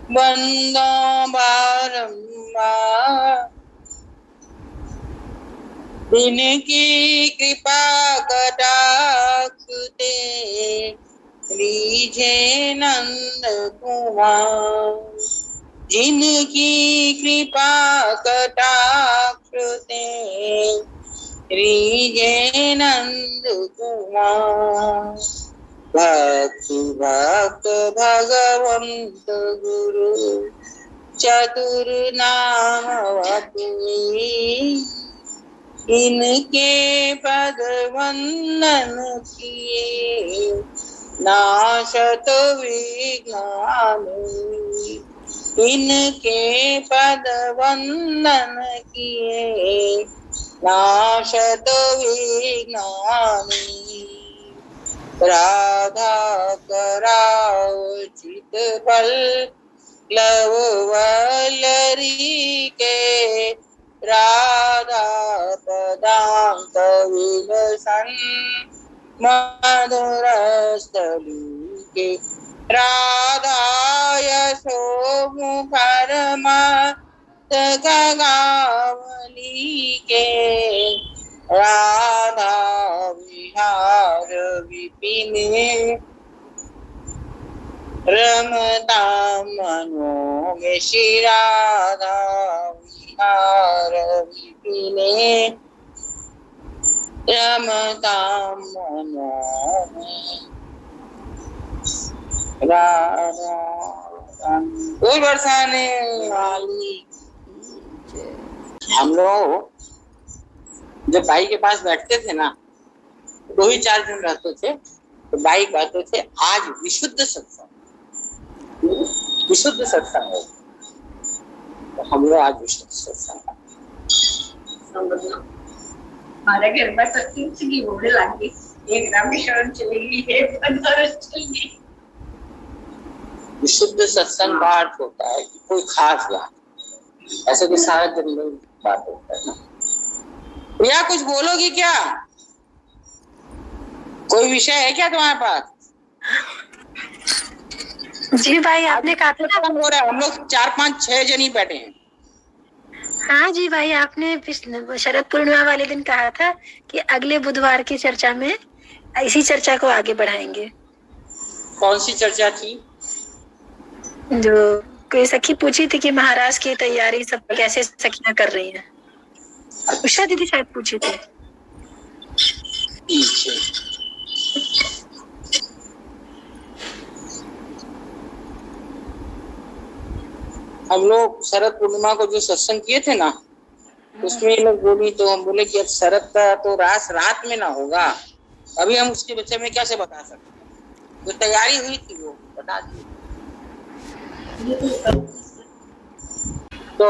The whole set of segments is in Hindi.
बंदो बारंबार जिनकी कृपा कटाक्ष ते रीझे नंद कुमार। जिनकी कृपा कटाक्ष ते रीझे नंद कुमार। भक्ति भक्त भगवंत गुरु चतुर नाम वपुनी। इनके पद वंदन किए नाशत विज्ञानी। इनके पद वंदन किए नाशत विज्ञानी। राधा कराओ चित बल लव वल्लरी के। राधा पदांक विलसन मधुर स्थली के। राधा यशो मुखर मत गगावली के। राधा विहार विपिन रमता मनो में। श्री राधा विहार विपिन रमता मनो में। राधा फूल बरसाने वाली। हम लोग जब भाई के पास बैठते थे ना, 2 ही 4 दिन रहते थे, तो भाई कहते थे आज विशुद्ध सत्संग, विशुद्ध सत्संग है। तो हम लोग आज विशुद्ध सत्संग हमारे घर पर सत्संग की बोले लगी, एक रामेश्वरम चलेगी, एक बनारस चलेगी। विशुद्ध सत्संग का अर्थ होता है कि कोई खास बात, ऐसे तो सारा दिन में बात होता है ना। प्रिया कुछ बोलोगी क्या? कोई विषय है क्या तुम्हारे पास? जी भाई, आपने कहा था ना, हो रहा है, हम लोग 4 5 6 जन ही बैठे हैं। हाँ जी भाई, आपने शरद पूर्णिमा वाले दिन कहा था कि अगले बुधवार की चर्चा में इसी चर्चा को आगे बढ़ाएंगे। कौन सी चर्चा थी? जो कोई सखी पूछी थी कि महाराज की तैयारी सब कैसे सखियां कर रही हैं। उषा दीदी शायद पूछी थी। हम लोग शरद पूर्णिमा को जो सत्संग किए थे ना, उसमें लोग बोली, तो हम बोले कि अब शरद का तो रास रात में ना होगा, अभी हम उसके विषय में कैसे बता सकते हैं? जो तैयारी हुई थी वो बता दी। तो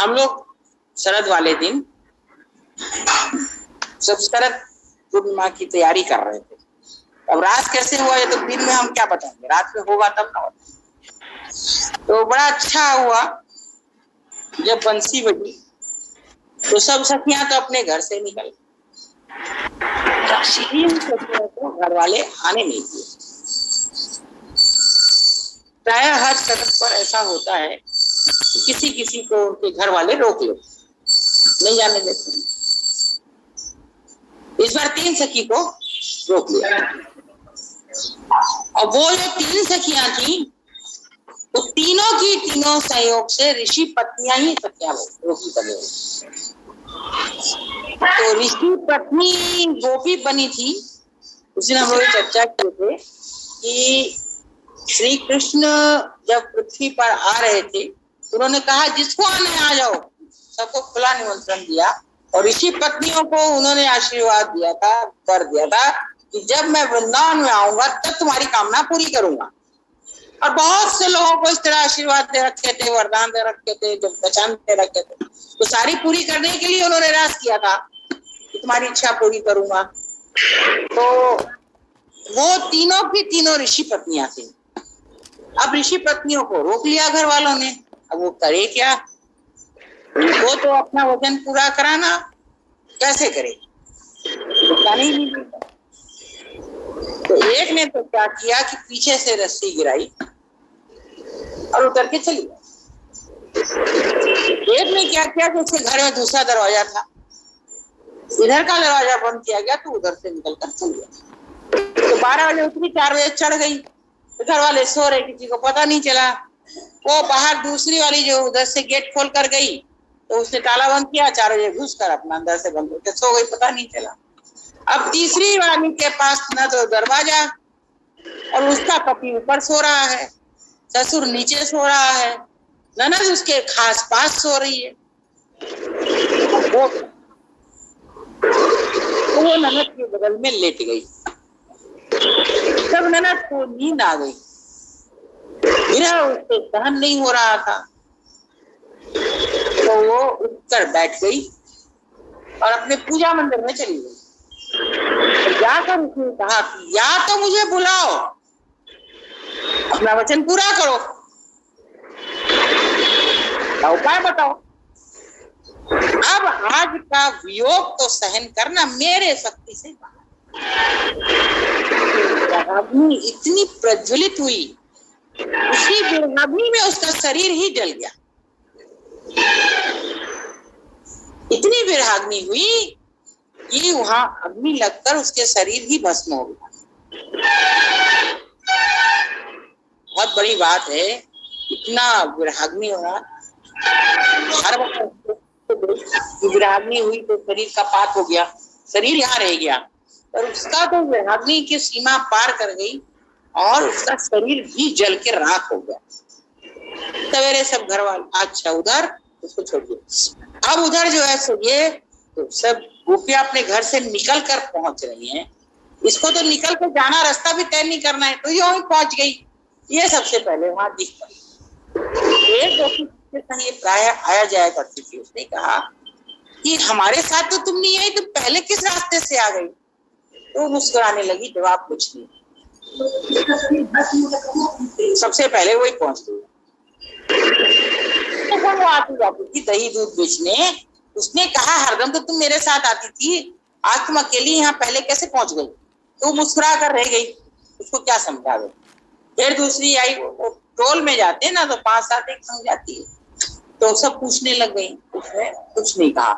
हम लोग शरद वाले दिन सब शरद पूर्णिमा की तैयारी कर रहे थे। अब रात कैसे हुआ ये तो दिन में हम क्या बताएंगे, रात में होगा तब ना। तो बड़ा अच्छा हुआ जब बंसी बजी तो सब सखियां तो अपने घर से निकल, तो घर वाले आने नहीं दिए। प्राय हर सड़क पर ऐसा होता है कि किसी किसी को उनके घर वाले रोक लेते, नहीं जाने देते। इस बार 3 सखी को रोक लिया, और वो जो 3 सखियां थी तो तीनों की तीनों सहयोग से ऋषि पत्नियां ही सखियां रोकी बनी। तो ऋषि पत्नी गोपी बनी थी। उस दिन हम लोग चर्चा किए थे कि श्री कृष्ण जब पृथ्वी पर आ रहे थे तो उन्होंने कहा जिसको आने आ जाओ, सबको खुला निमंत्रण दिया। और ऋषि पत्नियों को उन्होंने आशीर्वाद दिया था, कर दिया था कि जब मैं वृंदावन में आऊंगा तब तुम्हारी कामना पूरी करूंगा। और बहुत से लोगों को इस तरह आशीर्वाद दे रखे थे, वरदान दे रखे थे, जब वचन दे रखे थे, तो सारी पूरी करने के लिए उन्होंने राज किया था कि तुम्हारी इच्छा पूरी करूंगा। तो वो तीनों की तीनों ऋषि पत्नियां थी। अब ऋषि पत्नियों को रोक लिया घर वालों ने। अब वो करे क्या? उनको तो अपना वचन पूरा कराना, कैसे करे? तो नहीं। तो एक ने तो क्या किया कि पीछे से रस्सी गिराई और उतर के चली गई। एक ने क्या किया कि उसके घर में दूसरा दरवाजा था, इधर का दरवाजा बंद किया गया तो उधर से निकल कर चल गया। तो 12 बजे उतरी, 4 बजे चढ़ गई। तो घर वाले सो रहे, किसी को पता नहीं चला। वो बाहर दूसरी वाली जो उधर से गेट खोल कर गई तो उसने ताला बंद किया, 4 बजे घुस कर अपना अंदर से बंद करके सो गई, पता नहीं चला। अब तीसरी वाली के पास न तो दरवाजा, और उसका पति ऊपर सो रहा है, ससुर नीचे सो रहा है, ननद उसके खास पास सो रही है। वो ननद के बगल में लेट गई। जब ननद को नींद आ गई, विरह उससे सहन नहीं हो रहा था, तो वो उठकर बैठ गई और अपने पूजा मंदिर में चली गई। तो जाकर उसने कहा कि या तो मुझे बुलाओ, अपना वचन पूरा करो, उपाय बताओ। अब आज का वियोग तो सहन करना मेरे शक्ति से बाहर। इतनी प्रज्वलित हुई, उसी बेराग्नि में उसका शरीर ही जल गया। इतनी बेराग्नि हुई कि वहां अग्नि लगकर उसके शरीर ही भस्म हो गया। बहुत बड़ी बात है, इतना विराग्नि होना। हर वक्त विराग्नि हुई तो शरीर का पात हो गया, शरीर यहाँ रह गया, पर उसका तो विराग्नि की सीमा पार कर गई और उसका शरीर भी जल के राख हो गया। सवेरे सब घर वाले अच्छा उधर उसको छोड़िए। अब उधर जो है सो ये तो सब गोपियां अपने घर से निकल कर पहुंच रही हैं। इसको तो निकल कर जाना, रास्ता भी तय नहीं करना है, तो ये वहीं पहुंच गई। ये सबसे पहले वहां दिख पड़ी। एक गोपी ये प्राय आया जाया करती थी। उसने कहा कि हमारे साथ तो तुम नहीं आई, तुम पहले किस रास्ते से आ गई? तो मुस्कुराने लगी, जवाब कुछ नहीं। सबसे पहले वही पहुंच गई। तो वो आती जाती थी दही दूध बेचने। उसने कहा हरदम तो तुम मेरे साथ आती थी, आज तुम अकेली यहाँ पहले कैसे पहुंच गई? तो मुस्कुरा कर रह गई, उसको क्या समझावे। फिर दूसरी आई, वो टोल में जाते ना तो 5-7 एक संग जाती है, तो सब पूछने लग गई। उसने कुछ नहीं कहा।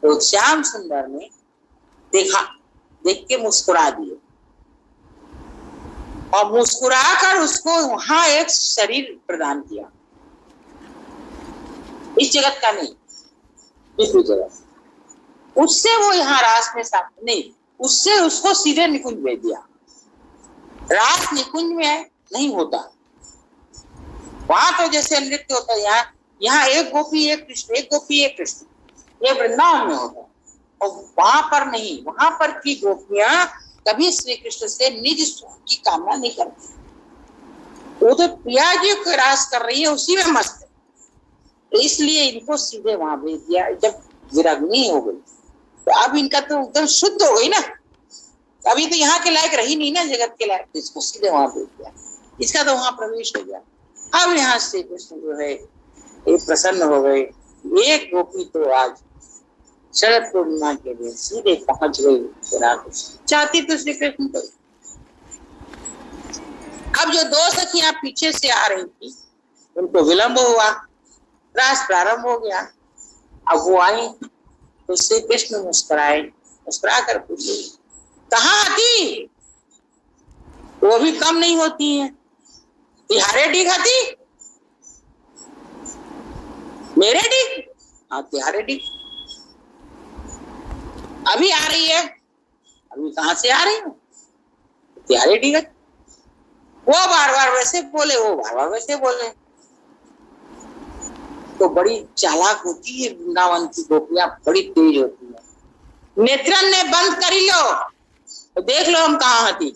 तो श्याम सुंदर ने देखा, देख के मुस्कुरा दिए और मुस्कुरा कर उसको वहां एक शरीर प्रदान किया। इस जगत का नहीं, दूसरी जगत। उससे वो यहाँ रास में साथ नहीं, उससे उसको सीधे निकुंज भेज दिया। रास निकुंज में नहीं होता, वहां तो जैसे नृत्य होता है, यहाँ एक गोपी एक कृष्ण, एक गोपी एक कृष्ण, ये वृंदावन में होता है। और वहां पर नहीं, वहां पर की गोपियां कभी श्री कृष्ण से निज सुख की कामना नहीं करती। वो तो प्रिया जी को रास कर रही है, उसी में मस्त है, तो इसलिए इनको सीधे वहां भेज दिया। जब विराग्नि हो गई तो अब इनका तो एकदम शुद्ध हो गई ना, अभी तो यहाँ के लायक रही नहीं ना, जगत के लायक, इसको सीधे वहां भेज दिया। इसका तो वहां प्रवेश हो गया। अब यहाँ से कृष्ण जो है ये प्रसन्न हो गए। एक गोपी तो आज शरद पूर्णिमा के दिन सीधे पहुंच गई चाहती तो श्री कृष्ण को। अब जो 2 सखियां पीछे से आ रही थी, उनको विलंब हुआ, रास प्रारंभ हो गया। अब वो आई तो श्री कृष्ण मुस्कुराए, मुस्कुरा कर पूछे कहाँ आती? वो भी कम नहीं होती है, तिहारे डी खाती मेरे डी, हाँ तिहारे डी। अभी आ रही है, अभी कहाँ से आ रही है? तिहारे डी। वो बार बार वैसे बोले, वो बार बार वैसे बोले। तो बड़ी चालाक होती है वृंदावन की गोपियां, बड़ी तेज होती है। नेत्रन ने बंद कर लो तो देख लो हम कहाँ हती।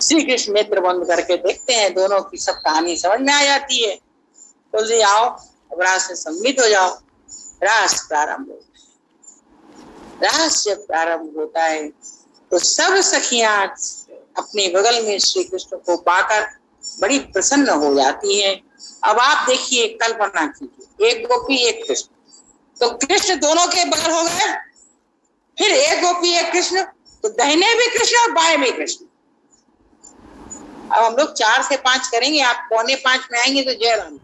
श्री कृष्ण नेत्र बंद करके देखते हैं, दोनों की सब कहानी समझ में आ जाती है। तो जी आओ, अब रास में सम्मिलित हो जाओ। रास प्रारंभ हो, रास जब प्रारंभ होता है तो सब सखियां अपने बगल में श्री कृष्ण को पाकर बड़ी प्रसन्न हो जाती हैं। अब आप देखिए, कल्पना कीजिए, एक गोपी एक कृष्ण, तो कृष्ण दोनों के बगल हो गए। फिर एक गोपी एक कृष्ण, तो दाहिने भी कृष्ण और बाएं भी कृष्ण। अब हम लोग 4 से 5 करेंगे, आप 4:45 में आएंगे तो जय राम।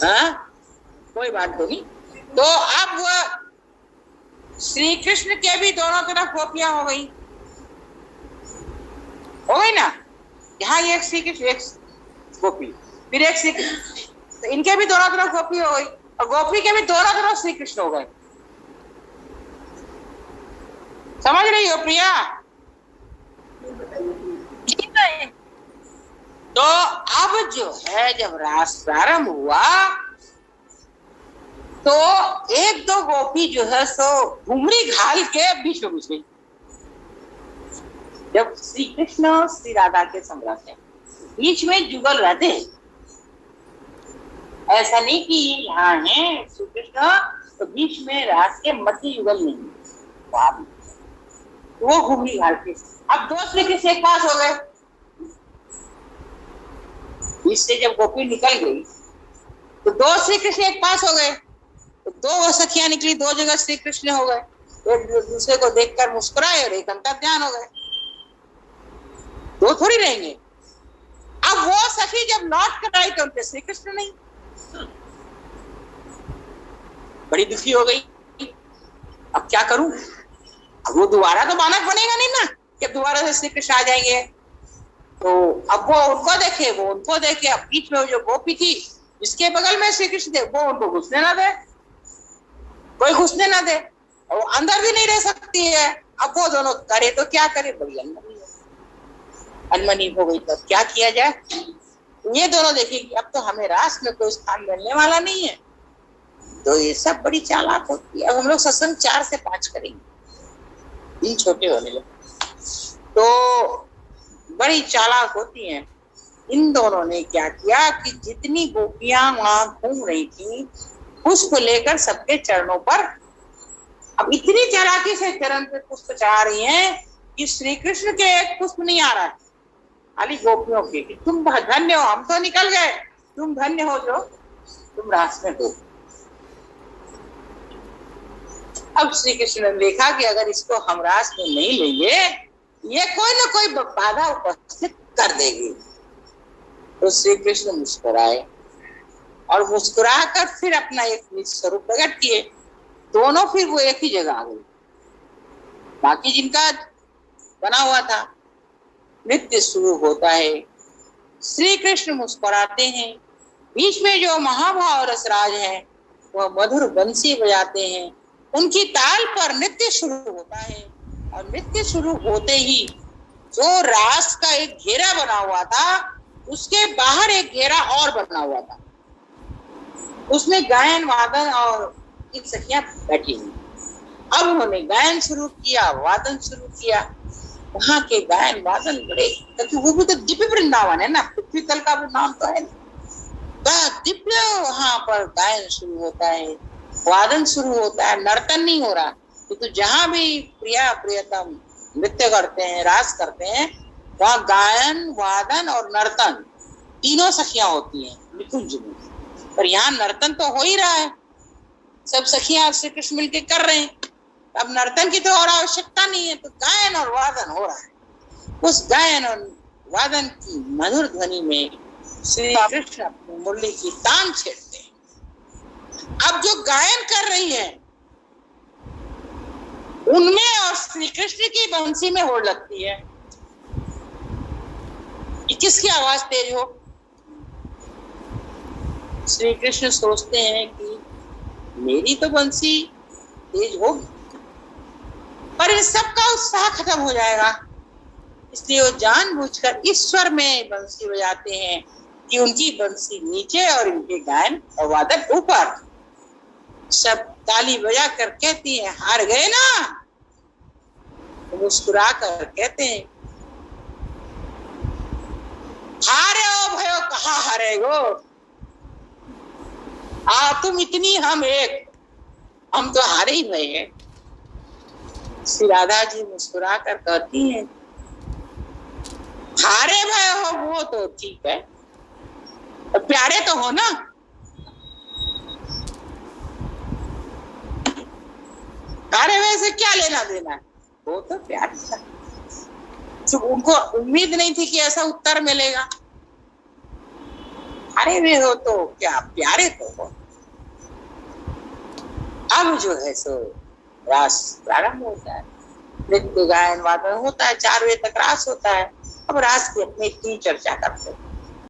हाँ, कोई बात नहीं। तो अब श्री कृष्ण के भी दोनों तरफ गोपियां हो गई ना। यहाँ एक श्री कृष्ण, एक गोपी, फिर एक श्री कृष्ण, तो इनके भी दोनों तरफ गोपी हो गई और गोपी के भी दोनों तरफ श्री कृष्ण हो गए। समझ रही हो प्रिया? तो अब जो है, जब रास प्रारंभ हुआ तो एक दो गोपी जो है सो घुमरी घाल के बीच में घुस गई। जब श्री कृष्ण श्री राधा के संग्राम है, बीच में जुगल रहते हैं। ऐसा नहीं कि यहाँ है श्री कृष्ण तो बीच में रास के मध्य युगल नहीं, वो घुमरी घाल के। अब दो श्री कृष्ण एक पास हो गए। इससे जब गोपी निकल गई तो दो श्री कृष्ण एक पास हो गए, तो दो सखियां निकली, दो जगह श्री कृष्ण हो गए। एक दूसरे को देखकर मुस्कुराए और एक अंतर ध्यान हो गए। दो थोड़ी रहेंगे। अब वो सखी जब लौट कर आई तो उनके श्री कृष्ण नहीं, बड़ी दुखी हो गई। अब क्या करूं? अब वो दोबारा तो बालक बनेगा नहीं ना कि दोबारा से श्री कृष्ण आ जाएंगे। तो अब वो उनको देखे, वो उनको देखे। अब बीच में जो गोपी थी जिसके बगल में श्री कृष्ण थे, वो उनको घुसने ना दे, कोई घुसने ना दे, और वो अंदर भी नहीं रह सकती है। अब वो दोनों करे तो क्या करे, बड़ी अनमनी हो गई। तो क्या किया जाए? ये दोनों देखेंगे अब तो हमें रास में कोई स्थान मिलने वाला नहीं है, तो ये सब बड़ी चालाक होती है। अब हम लोग सत्संग 4 से 5 करेंगे, दिन छोटे होने लगे। तो बड़ी चालाक होती हैं। इन दोनों ने क्या किया कि जितनी गोपियां वहां घूम रही थी, पुष्प लेकर सबके चरणों पर, अब इतनी चालाकी से चरण पे पुष्प चढ़ा रही हैं कि श्री कृष्ण के एक पुष्प नहीं आ रहा है, खाली गोपियों के। कि तुम धन्य हो, हम तो निकल गए, तुम धन्य हो जो तुम रास में हो। अब श्री कृष्ण ने देखा कि अगर इसको हम रास में नहीं लेंगे, ये कोई ना कोई बाधा उपस्थित कर देगी। तो श्री कृष्ण मुस्कुराए और मुस्कुरा कर फिर अपना एक निज स्वरूप प्रकट किए। दोनों फिर वो एक ही जगह आ गए। बाकी जिनका बना हुआ था, नृत्य शुरू होता है, श्री कृष्ण मुस्कुराते हैं। बीच में जो महाभाव रसराज है वह मधुर बंसी बजाते हैं। उनकी ताल पर नृत्य शुरू होता है और नृत्य शुरू होते ही जो रास का एक घेरा बना हुआ था, उसके बाहर एक घेरा और बना हुआ था। उसमें गायन वादन और एक सखियां बैठी हुई। अब उन्होंने गायन शुरू किया, वादन शुरू किया। वहां के गायन वादन बड़े, क्योंकि वो भी तो दिव्य वृंदावन है ना, पृथ्वी तल का भी नाम तो है ना, दिव्य। वहां पर गायन शुरू होता है, वादन शुरू होता है, नर्तन नहीं हो रहा। तो जहां भी प्रिया प्रियतम नृत्य करते हैं, रास करते हैं, वहां गायन वादन और नर्तन तीनों सखियां होती हैं निकुंज में। पर यहाँ नर्तन तो हो ही रहा है, सब सखियां श्री कृष्ण मिलके कर रहे हैं। अब नर्तन की तो और आवश्यकता नहीं है, तो गायन और वादन हो रहा है। उस गायन और वादन की मधुर ध्वनि में श्री कृष्ण अपनी मुरली की तान छेड़ते हैं। अब जो गायन कर रही है उनमें और श्री कृष्ण की बंसी में होड़ लगती है कि किसकी आवाज तेज हो। श्री कृष्ण सोचते हैं कि मेरी तो बंसी तेज होगी, पर इन सबका उत्साह खत्म हो जाएगा। इसलिए वो जानबूझकर ईश्वर में बंसी बजाते हैं कि उनकी बंसी नीचे और इनके गायन और वादन ऊपर। सब ताली बजा कर कहती हैं, हार गए ना? तो मुस्कुरा कर कहते हैं, हारे हो भयो कहाँ हारे गो, तुम इतनी हम एक, हम तो हारे ही भय हैं। श्री राधा जी मुस्कुरा कर कहती हैं, हारे भय हो वो तो ठीक है, तो प्यारे तो हो ना। हारे भय से क्या लेना देना, वो तो प्यार था। तो उनको उम्मीद नहीं थी कि ऐसा उत्तर मिलेगा। हारे हुए हो तो क्या प्यारे तो हो। अब जो है सो रास प्रारंभ होता है, नृत्य गायन वादन होता है, 4 बजे तक रास होता है। अब रास की अपनी इतनी चर्चा करते हैं।